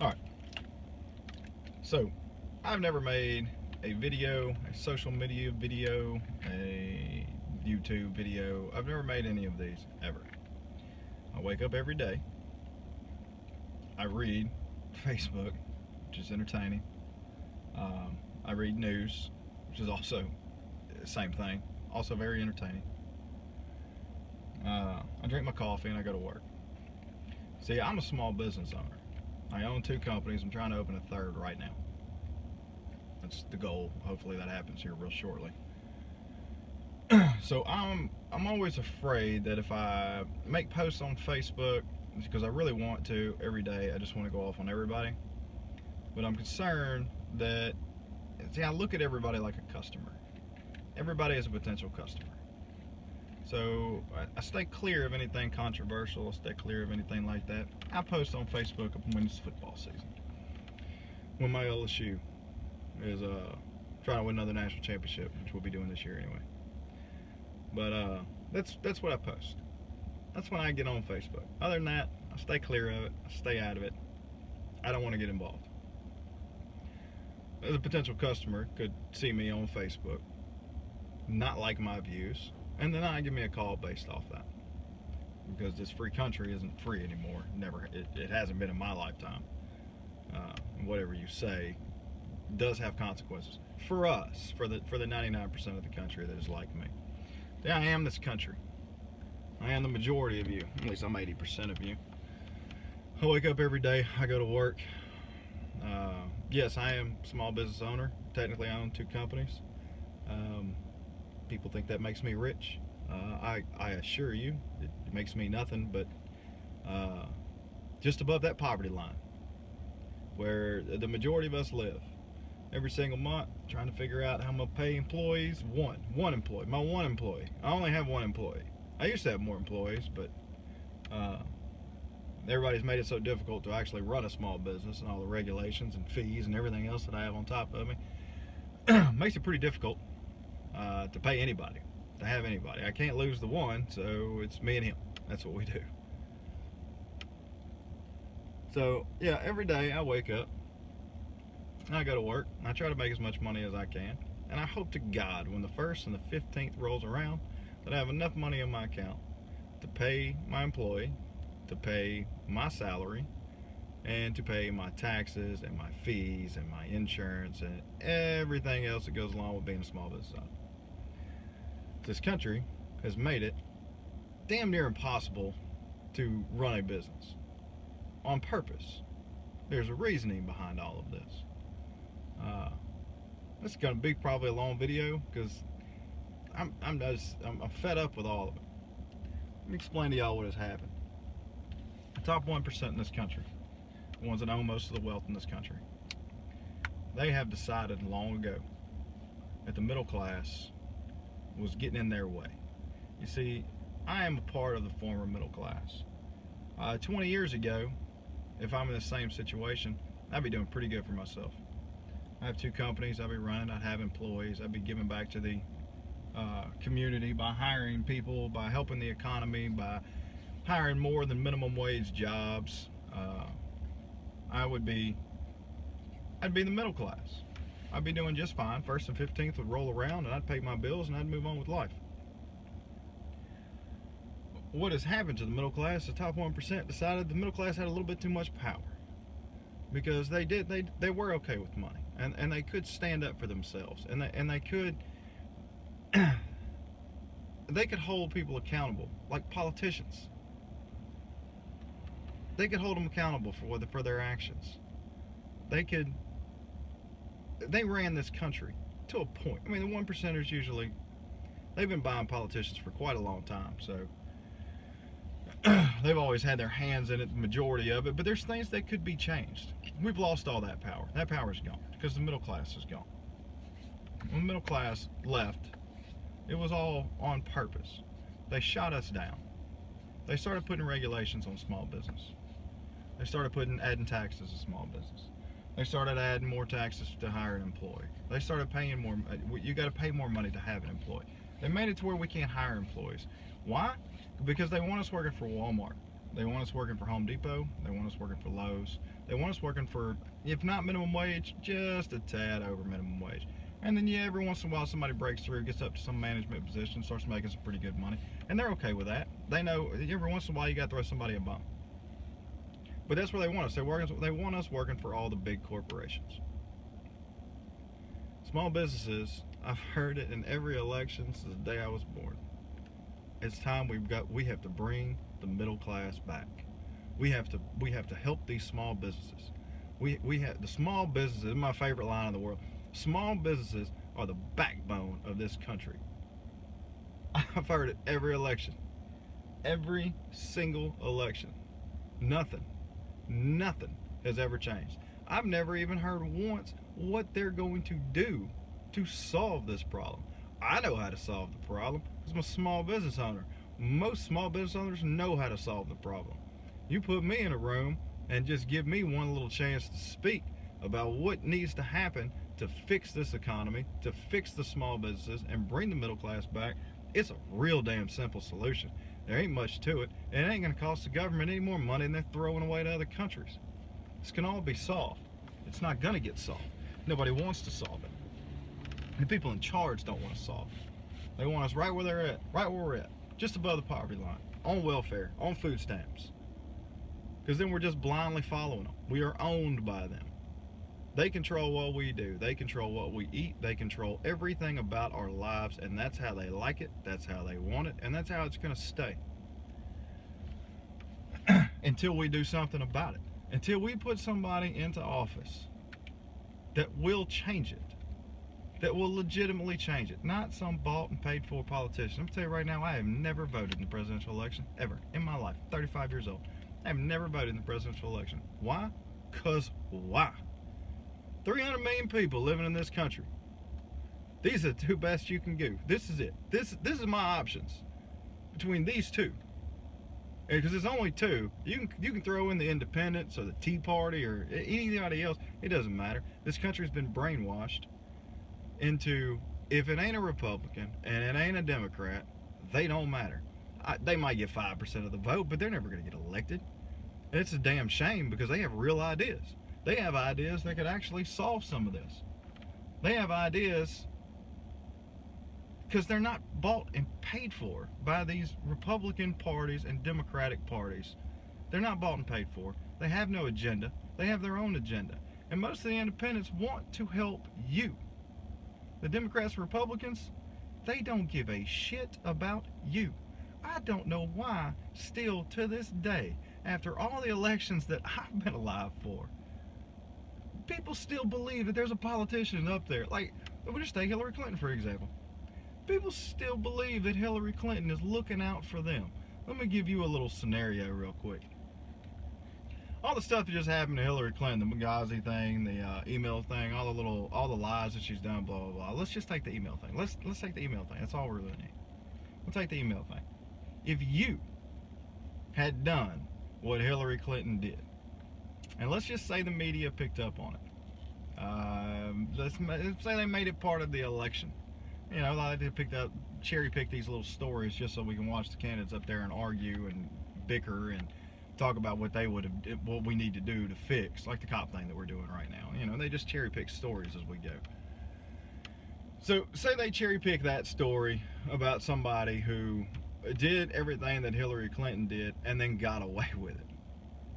All right. So, I've never made a video, a social media video, a YouTube video. I've never made any of these ever. I wake up every day. I read Facebook, which is entertaining. I read news, which is also the same thing, also very entertaining. I drink my coffee and I go to work. See, I'm a small business owner. I own 2 companies. I'm trying to open a 3rd right now. That's the goal. Hopefully that happens here real shortly. So I'm always afraid that if I make posts on Facebook, because I really want to every day, I just want to go off on everybody. But I'm concerned that, see, I look at everybody like a customer. Everybody is a potential customer. So I stay clear of anything controversial. I stay clear of anything like that. I post on Facebook when it's football season. When my LSU is trying to win another national championship, which we'll be doing this year anyway. But that's what I post. That's when I get on Facebook. Other than that, I stay clear of it. I stay out of it. I don't want to get involved. As a potential customer could see me on Facebook, not like my views, and then give me a call based off that. Because this free country isn't free anymore. Never, it hasn't been in my lifetime. Whatever you say does have consequences for us, for the 99% of the country that is like me. Yeah, I am this country. I am the majority of you. At least I'm 80% of you. I wake up every day. I go to work. Yes, I am a small business owner. Technically, I own 2 companies. People think that makes me rich. I assure you, it makes me nothing but just above that poverty line, where the majority of us live. Every single month, trying to figure out how I'm gonna pay employees. One employee, my one employee. I only have 1 employee. I used to have more employees, but everybody's made it so difficult to actually run a small business, and all the regulations and fees and everything else that I have on top of me makes it pretty difficult to pay anybody, to have anybody. I can't lose the one, so it's me and him. That's what we do. So yeah, every day I wake up and I go to work, and I try to make as much money as I can, and I hope to God when the 1st and the 15th rolls around that I have enough money in my account to pay my employee, to pay my salary, and to pay my taxes and my fees and my insurance and everything else that goes along with being a small business owner. This country has made it damn near impossible to run a business on purpose. There's a reasoning behind all of this. This is going to be probably a long video because I'm fed up with all of it. Let me explain to y'all what has happened. The top 1% in this country, the ones that own most of the wealth in this country, they have decided long ago that the middle class was getting in their way. You see, I am a part of the former middle class. 20 years ago, if I'm in the same situation, I'd be doing pretty good for myself. I have 2 companies I'd be running. I'd have employees. I'd be giving back to the community by hiring people, by helping the economy, by hiring more than minimum wage jobs. I'd be the middle class. I'd be doing just fine. 1st and 15th would roll around and I'd pay my bills and I'd move on with life. What has happened to the middle class, the top 1% decided the middle class had a little bit too much power. Because they were okay with money, and they could stand up for themselves, and they could hold people accountable, like politicians. They could hold them accountable for their actions. They ran this country to a point. I mean, the 1%ers usually, they've been buying politicians for quite a long time, so they've always had their hands in it, the majority of it, but there's things that could be changed. We've lost all that power. That power is gone because the middle class is gone. When the middle class left, it was all on purpose. They shot us down. They started putting regulations on small business. They started adding taxes to small business. They started adding more taxes to hire an employee. They started paying more. You got to pay more money to have an employee. They made it to where we can't hire employees. Why? Because they want us working for Walmart. They want us working for Home Depot. They want us working for Lowe's. They want us working for, if not minimum wage, just a tad over minimum wage. And then, yeah, every once in a while somebody breaks through, gets up to some management position, starts making some pretty good money. And they're okay with that. They know every once in a while you got to throw somebody a bone. But that's where they want us. They want us working for all the big corporations. Small businesses, I've heard it in every election since the day I was born. It's time we have to bring the middle class back. We have to help these small businesses. We have the small businesses. This is my favorite line in the world. Small businesses are the backbone of this country. I've heard it every election. Every single election. Nothing has ever changed. I've never even heard once what they're going to do to solve this problem. I know how to solve the problem because I'm a small business owner. Most small business owners know how to solve the problem. You put me in a room and just give me one little chance to speak about what needs to happen to fix this economy, to fix the small businesses, and bring the middle class back. It's a real damn simple solution. There ain't much to it, and it ain't going to cost the government any more money than they're throwing away to other countries. This can all be solved. It's not going to get solved. Nobody wants to solve it. The people in charge don't want to solve it. They want us right where they're at, right where we're at, just above the poverty line, on welfare, on food stamps. Because then we're just blindly following them. We are owned by them. They control what we do. They control what we eat. They control everything about our lives, and that's how they like it, that's how they want it, and that's how it's going to stay. Until we do something about it. Until we put somebody into office that will change it. That will legitimately change it. Not some bought and paid for politician. I'm going to tell you right now, I have never voted in the presidential election, ever, in my life. 35 years old. I have never voted in the presidential election. Why? Because why? 300 million people living in this country. These are the two best you can do. This is it. This is my options between these two. Because there's only two. You can throw in the independents or the Tea Party or anybody else. It doesn't matter. This country's been brainwashed into, if it ain't a Republican and it ain't a Democrat, they don't matter. They might get 5% of the vote, but they're never going to get elected. And it's a damn shame because they have real ideas. They have ideas that could actually solve some of this. They have ideas because they're not bought and paid for by these Republican parties and Democratic parties. They're not bought and paid for. They have no agenda. They have their own agenda. And most of the independents want to help you. The Democrats and Republicans, they don't give a shit about you. I don't know why, still to this day, after all the elections that I've been alive for, people still believe that there's a politician up there. Like, we'll just take Hillary Clinton, for example. People still believe that Hillary Clinton is looking out for them. Let me give you a little scenario real quick. All the stuff that just happened to Hillary Clinton, the Benghazi thing, the email thing, all the lies that she's done, blah, blah, blah. Let's just take the email thing. Let's take the email thing. That's all we really need. We'll take the email thing. If you had done what Hillary Clinton did, and let's just say the media picked up on it. Let's say they made it part of the election. You know, like they cherry pick these little stories just so we can watch the candidates up there and argue and bicker and talk about what we need to do to fix, like the cop thing that we're doing right now. You know, they just cherry pick stories as we go. So say they cherry pick that story about somebody who did everything that Hillary Clinton did and then got away with it,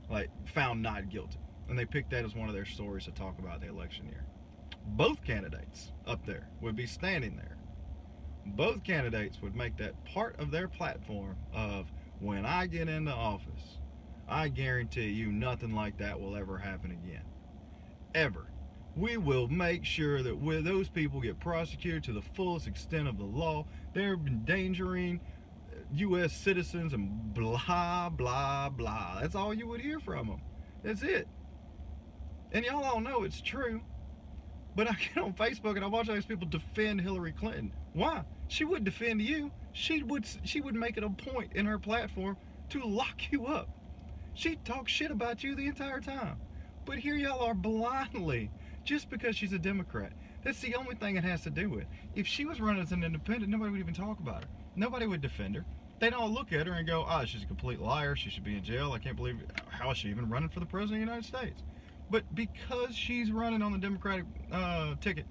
like found not guilty, and they picked that as one of their stories to talk about the election year. Both candidates up there would be standing there. Both candidates would make that part of their platform of, when I get into office, I guarantee you nothing like that will ever happen again. Ever. We will make sure that when those people get prosecuted to the fullest extent of the law, they're endangering U.S. citizens and blah, blah, blah. That's all you would hear from them. That's it. And y'all all know it's true. But I get on Facebook and I watch all these people defend Hillary Clinton. Why? She would defend you. She would make it a point in her platform to lock you up. She'd talk shit about you the entire time. But here y'all are blindly, just because she's a Democrat. That's the only thing it has to do with. If she was running as an independent, nobody would even talk about her. Nobody would defend her. They don't look at her and go, oh, she's a complete liar. She should be in jail. I can't believe how is she even running for the president of the United States. But because she's running on the Democratic ticket,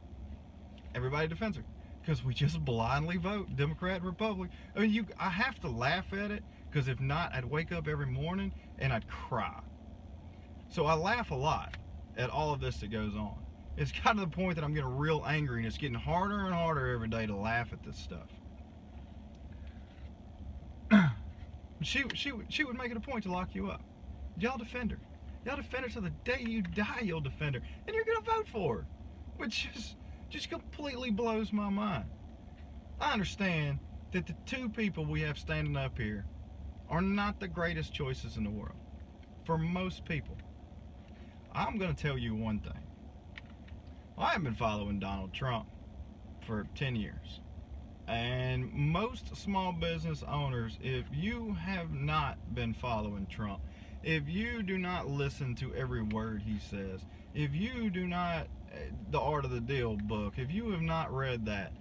everybody defends her. Because we just blindly vote Democrat and Republican. I mean, I have to laugh at it, because if not, I'd wake up every morning and I'd cry. So I laugh a lot at all of this that goes on. It's gotten to the point that I'm getting real angry, and it's getting harder and harder every day to laugh at this stuff. She would make it a point to lock you up. Y'all defend her. Y'all defend her till the day you die. You'll defend her, and you're gonna vote for her, which just completely blows my mind. I understand that the two people we have standing up here are not the greatest choices in the world for most people. I'm gonna tell you one thing. I have been following Donald Trump for 10 years. And most small business owners, if you have not been following Trump, if you do not listen to every word he says, if you do not, the Art of the Deal book, if you have not read that,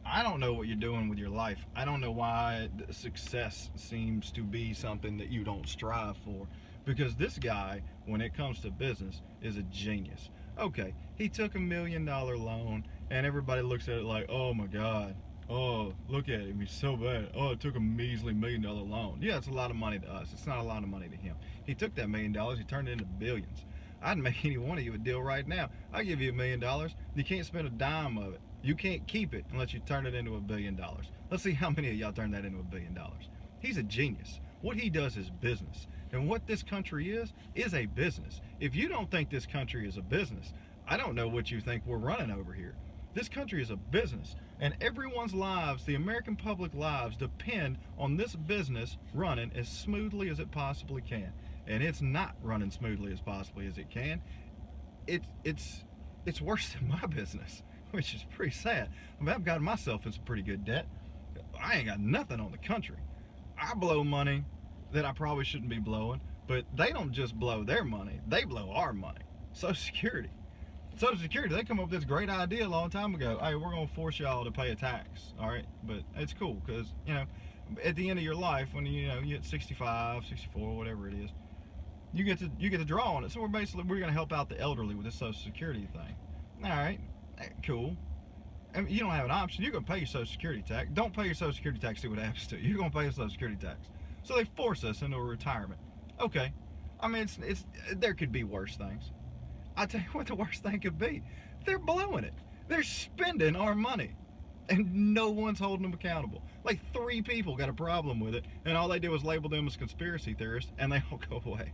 I don't know what you're doing with your life. I don't know why success seems to be something that you don't strive for. Because this guy, when it comes to business, is a genius. Okay, he took $1 million loan, and everybody looks at it like, oh my God. Oh, look at him, he's so bad. Oh, it took a measly $1 million loan. Yeah, it's a lot of money to us. It's not a lot of money to him. He took that $1 million, he turned it into billions. I'd make any one of you a deal right now. I'll give you $1 million. You can't spend a dime of it. You can't keep it unless you turn it into $1 billion. Let's see how many of y'all turn that into $1 billion. He's a genius. What he does is business. And what this country is a business. If you don't think this country is a business, I don't know what you think we're running over here. This country is a business, and everyone's lives, the American public lives, depend on this business running as smoothly as it possibly can. And it's not running smoothly as possibly as it can. It's worse than my business, which is pretty sad. I mean, I've gotten myself in some pretty good debt. I ain't got nothing on the country. I blow money that I probably shouldn't be blowing, but they don't just blow their money, they blow our money. Social Security. Social Security, they come up with this great idea a long time ago. Hey, we're going to force y'all to pay a tax, all right? But it's cool because, you know, at the end of your life, when you hit 65, 64, whatever it is, you get to draw on it. So we're going to help out the elderly with this Social Security thing. All right, cool. I mean, you don't have an option. You're going to pay your Social Security tax. Don't pay your Social Security tax, see what happens to you. You're going to pay your Social Security tax. So they force us into a retirement. Okay. I mean, there could be worse things. I'll tell you what the worst thing could be. They're blowing it. They're spending our money. And no one's holding them accountable. Like 3 people got a problem with it, and all they do is label them as conspiracy theorists, and they all go away.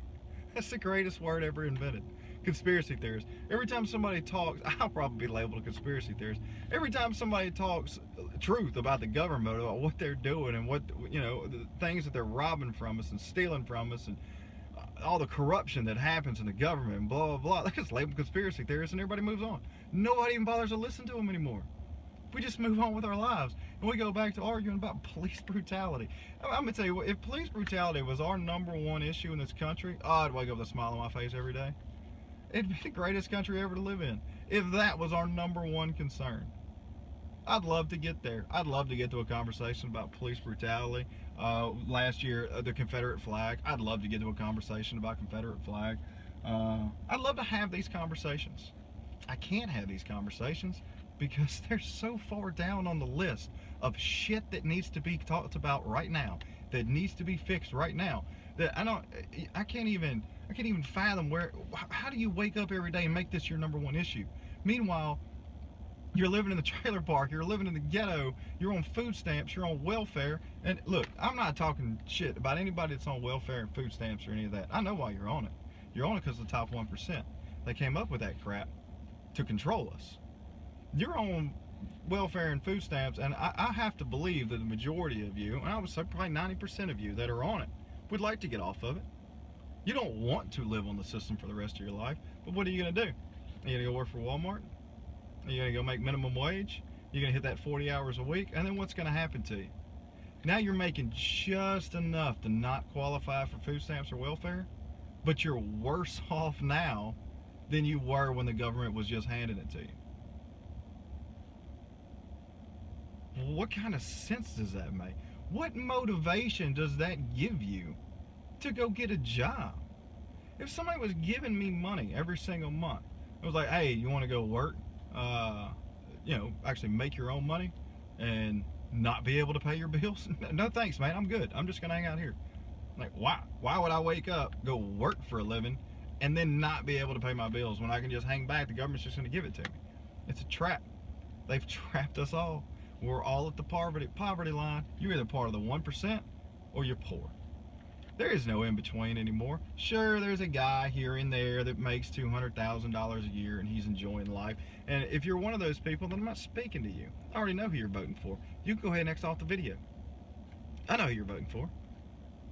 That's the greatest word ever invented. Conspiracy theorists. Every time somebody talks, I'll probably be labeled a conspiracy theorist. Every time somebody talks truth about the government, about what they're doing, and what, the things that they're robbing from us and stealing from us, and all the corruption that happens in the government and blah, blah, blah. They just label conspiracy theorists and everybody moves on. Nobody even bothers to listen to them anymore. We just move on with our lives. And we go back to arguing about police brutality. I'm going to tell you what, if police brutality was our #1 issue in this country, I'd wake up with a smile on my face every day. It'd be the greatest country ever to live in. If that was our #1 concern. I'd love to get there. I'd love to get to a conversation about police brutality. Last year, the Confederate flag. I'd love to get to a conversation about Confederate flag. I'd love to have these conversations. I can't have these conversations because they're so far down on the list of shit that needs to be talked about right now, that needs to be fixed right now, that I can't even fathom how do you wake up every day and make this your #1 issue? Meanwhile, you're living in the trailer park, you're living in the ghetto, you're on food stamps, you're on welfare. And look, I'm not talking shit about anybody that's on welfare and food stamps or any of that. I know why you're on it. You're on it because of the top 1%. They came up with that crap to control us. You're on welfare and food stamps, and I have to believe that the majority of you, and I would say probably 90% of you that are on it, would like to get off of it. You don't want to live on the system for the rest of your life, but what are you going to do? Are you going to go work for Walmart? Are you going to go make minimum wage? You're going to hit that 40 hours a week? And then what's going to happen to you? Now you're making just enough to not qualify for food stamps or welfare, but you're worse off now than you were when the government was just handing it to you. What kind of sense does that make? What motivation does that give you to go get a job? If somebody was giving me money every single month, it was like, hey, you want to go work? Actually make your own money and not be able to pay your bills? No thanks, man. I'm good. I'm just gonna hang out here. Like, why? Why would I wake up, go work for a living, and then not be able to pay my bills when I can just hang back? The government's just gonna give it to me. It's a trap. They've trapped us all. We're all at the poverty line. You're either part of the 1% or you're poor. There is no in between anymore. Sure, there's a guy here and there that makes $200,000 a year and he's enjoying life. And if you're one of those people, then I'm not speaking to you. I already know who you're voting for. You can go ahead and X off the video. I know who you're voting for.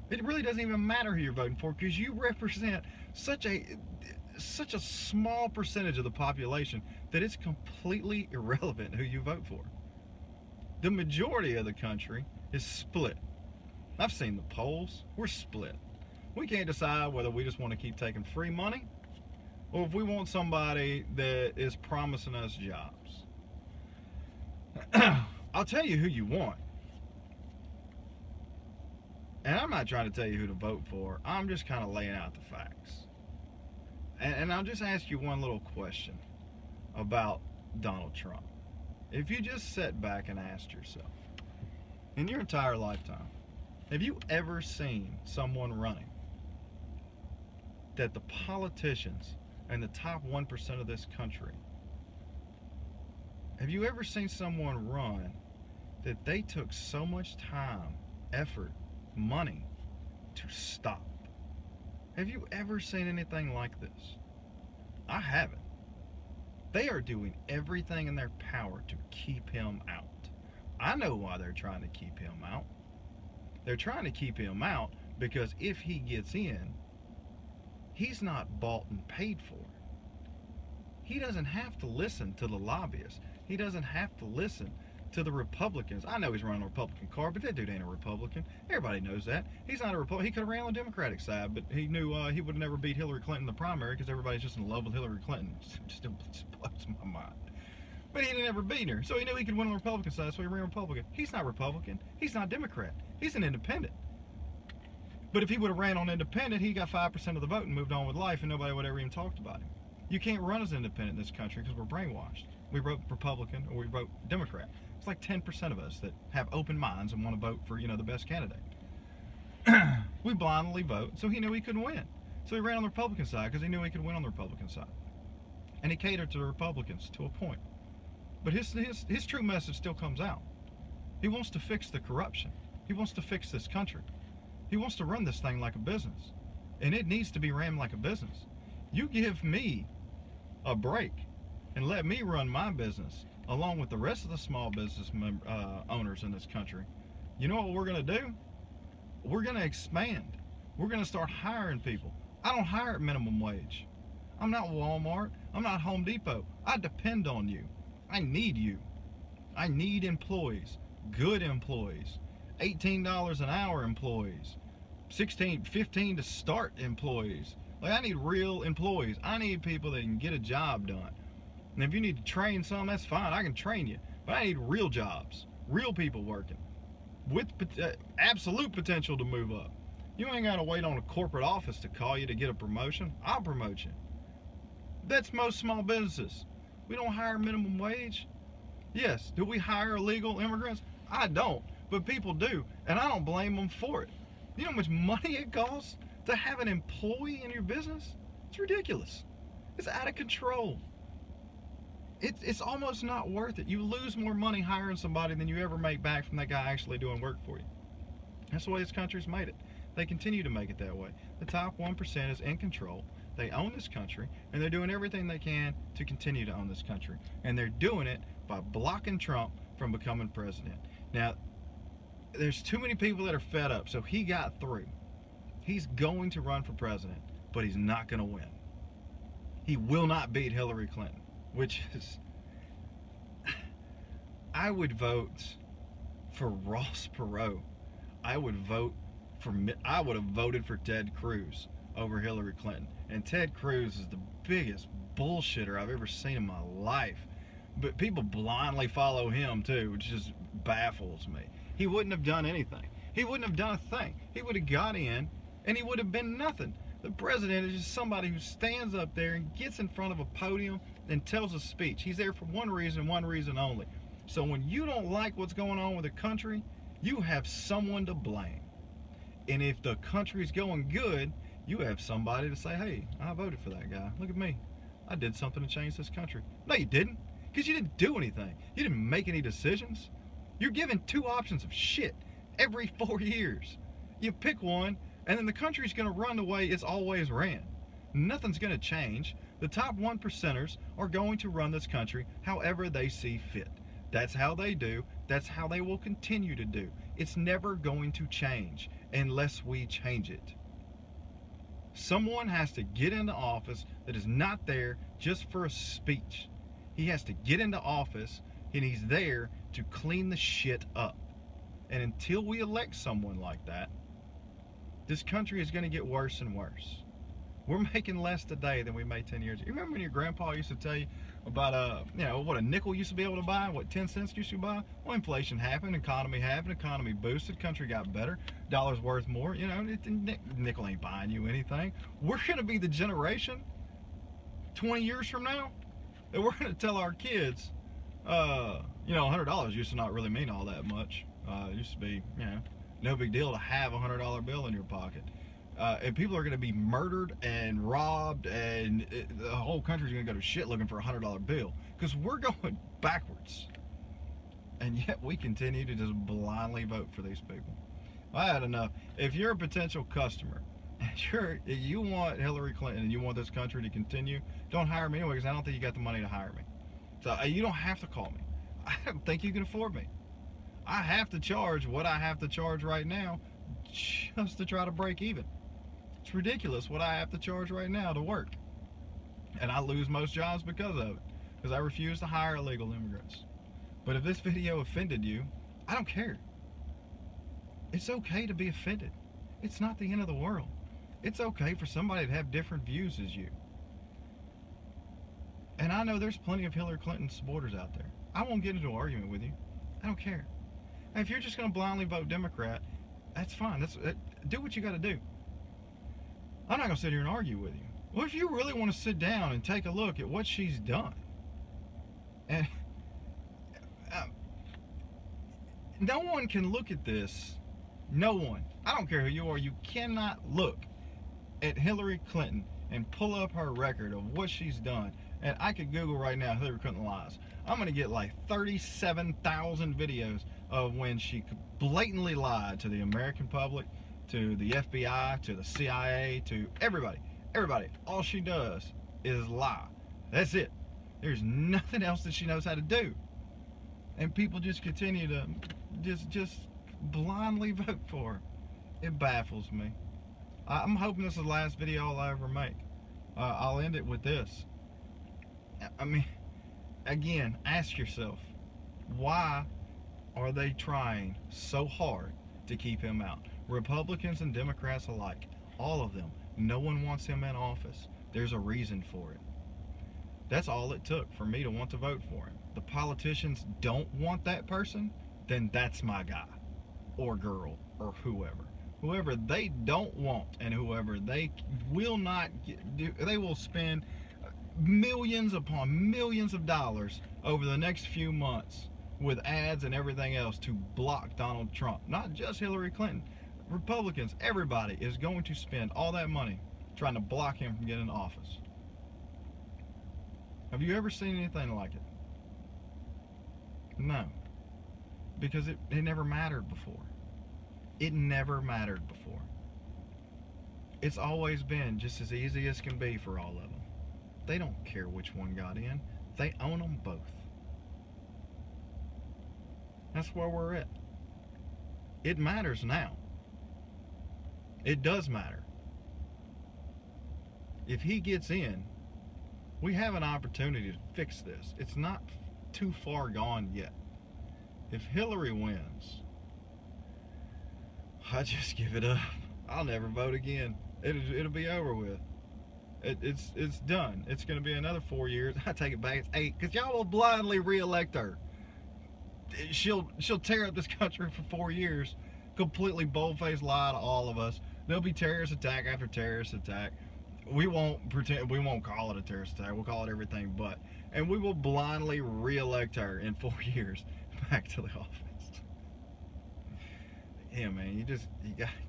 It really doesn't even matter who you're voting for, because you represent such a small percentage of the population that it's completely irrelevant who you vote for. The majority of the country is split. I've seen the polls. We're split. We can't decide whether we just want to keep taking free money or if we want somebody that is promising us jobs. I'll tell you who you want. And I'm not trying to tell you who to vote for. I'm just kind of laying out the facts. And I'll just ask you one little question about Donald Trump. If you just sat back and asked yourself, in your entire lifetime, have you ever seen someone running that the politicians and the top 1% of this country, have you ever seen someone run that they took so much time, effort, money to stop? Have you ever seen anything like this? I haven't. They are doing everything in their power to keep him out. I know why they're trying to keep him out. They're trying to keep him out because if he gets in, he's not bought and paid for. He doesn't have to listen to the lobbyists. He doesn't have to listen to the Republicans. I know he's running a Republican car, but that dude ain't a Republican. Everybody knows that. He's not a Republican. He could have ran on the Democratic side, but he knew he would have never beat Hillary Clinton in the primary because everybody's just in love with Hillary Clinton. It just blows my mind. But he didn't ever beat her, so he knew he could win on the Republican side, so he ran Republican. He's not Republican. He's not Democrat. He's an independent. But if he would have ran on independent, he got 5% of the vote and moved on with life, and nobody would ever even talked about him. You can't run as independent in this country because we're brainwashed. We vote Republican or we vote Democrat. It's like 10% of us that have open minds and want to vote for, the best candidate. We blindly vote, so he knew he couldn't win. So he ran on the Republican side because he knew he could win on the Republican side. And he catered to the Republicans to a point. But his true message still comes out. He wants to fix the corruption. He wants to fix this country. He wants to run this thing like a business. And it needs to be ran like a business. You give me a break and let me run my business along with the rest of the small business owners in this country. You know what we're going to do? We're going to expand. We're going to start hiring people. I don't hire at minimum wage. I'm not Walmart. I'm not Home Depot. I depend on you. I need you. I need employees, good employees, $18 an hour employees, $15 to start employees. Like, I need real employees. I need people that can get a job done. And if you need to train some, that's fine. I can train you. But I need real jobs, real people working with absolute potential to move up. You ain't got to wait on a corporate office to call you to get a promotion. I'll promote you. That's most small businesses. We don't hire minimum wage. Yes, do we hire illegal immigrants? I don't, but people do, and I don't blame them for it. You know how much money it costs to have an employee in your business? It's ridiculous. It's out of control. It's almost not worth it. You lose more money hiring somebody than you ever make back from that guy actually doing work for you. That's the way this country's made it. They continue to make it that way. The top 1% is in control. They own this country, and they're doing everything they can to continue to own this country. And they're doing it by blocking Trump from becoming president. Now, there's too many people that are fed up, so he got through. He's going to run for president, but he's not going to win. He will not beat Hillary Clinton, which is... I would vote for Ross Perot. I would have voted for Ted Cruz over Hillary Clinton. And Ted Cruz is the biggest bullshitter I've ever seen in my life. But people blindly follow him too, which just baffles me. He wouldn't have done anything. He wouldn't have done a thing. He would have got in and he would have been nothing. The president is just somebody who stands up there and gets in front of a podium and tells a speech. He's there for one reason only. So when you don't like what's going on with the country, you have someone to blame. And if the country's going good, you have somebody to say, hey, I voted for that guy. Look at me. I did something to change this country. No, you didn't. Because you didn't do anything. You didn't make any decisions. You're given two options of shit every 4 years. You pick one, and then the country's going to run the way it's always ran. Nothing's going to change. The top 1%ers are going to run this country however they see fit. That's how they do. That's how they will continue to do. It's never going to change unless we change it. Someone has to get into office that is not there just for a speech. He has to get into office and he's there to clean the shit up. And until we elect someone like that, this country is going to get worse and worse. We're making less today than we made 10 years ago. You remember when your grandpa used to tell you about, what a nickel used to be able to buy, what 10 cents used to buy? Well, inflation happened, economy boosted, country got better, dollar's worth more. Nickel ain't buying you anything. We're going to be the generation 20 years from now that we're going to tell our kids, $100 used to not really mean all that much. It used to be, no big deal to have a $100 bill in your pocket. And people are going to be murdered and robbed, and the whole country's going to go to shit looking for a $100 bill because we're going backwards. And yet we continue to just blindly vote for these people. I had enough. If you're a potential customer, and you want Hillary Clinton and you want this country to continue, don't hire me anyway because I don't think you got the money to hire me. So you don't have to call me. I don't think you can afford me. I have to charge what I have to charge right now just to try to break even. It's ridiculous what I have to charge right now to work. And I lose most jobs because of it. Because I refuse to hire illegal immigrants. But if this video offended you, I don't care. It's okay to be offended. It's not the end of the world. It's okay for somebody to have different views as you. And I know there's plenty of Hillary Clinton supporters out there. I won't get into an argument with you. I don't care. And if you're just going to blindly vote Democrat, that's fine. Do what you got to do. I'm not going to sit here and argue with you. Well, if you really want to sit down and take a look at what she's done, and no one can look at this. No one. I don't care who you are. You cannot look at Hillary Clinton and pull up her record of what she's done. And I could Google right now Hillary Clinton lies. I'm going to get like 37,000 videos of when she blatantly lied to the American public, to the FBI, to the CIA, to everybody. Everybody. All she does is lie. That's it. There's nothing else that she knows how to do. And people just continue to just blindly vote for her. It baffles me. I'm hoping this is the last video I'll ever make. I'll end it with this. I mean, again, ask yourself, why are they trying so hard to keep him out? Republicans and Democrats alike, all of them. No one wants him in office. There's a reason for it. That's all it took for me to want to vote for him. The politicians don't want that person, then that's my guy or girl or whoever. Whoever they don't want and whoever they will not they will spend millions upon millions of dollars over the next few months with ads and everything else to block Donald Trump. Not just Hillary Clinton. Republicans, everybody is going to spend all that money trying to block him from getting in office. Have you ever seen anything like it? No. Because it never mattered before. It never mattered before. It's always been just as easy as can be for all of them. They don't care which one got in. They own them both. That's where we're at. It matters now. It does matter. If he gets in, we have an opportunity to fix this. It's not too far gone yet. If Hillary wins, I just give it up. I'll never vote again. It'll be over with. It's done. It's going to be another 4 years. I take it back. It's 8 because y'all will blindly re-elect her. She'll tear up this country for 4 years, completely bold-faced lie to all of us. There'll be terrorist attack after terrorist attack. We won't pretend, we won't call it a terrorist attack. We'll call it everything but. And we will blindly re-elect her in 4 years back to the office. Yeah, man,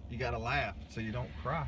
you gotta laugh so you don't cry.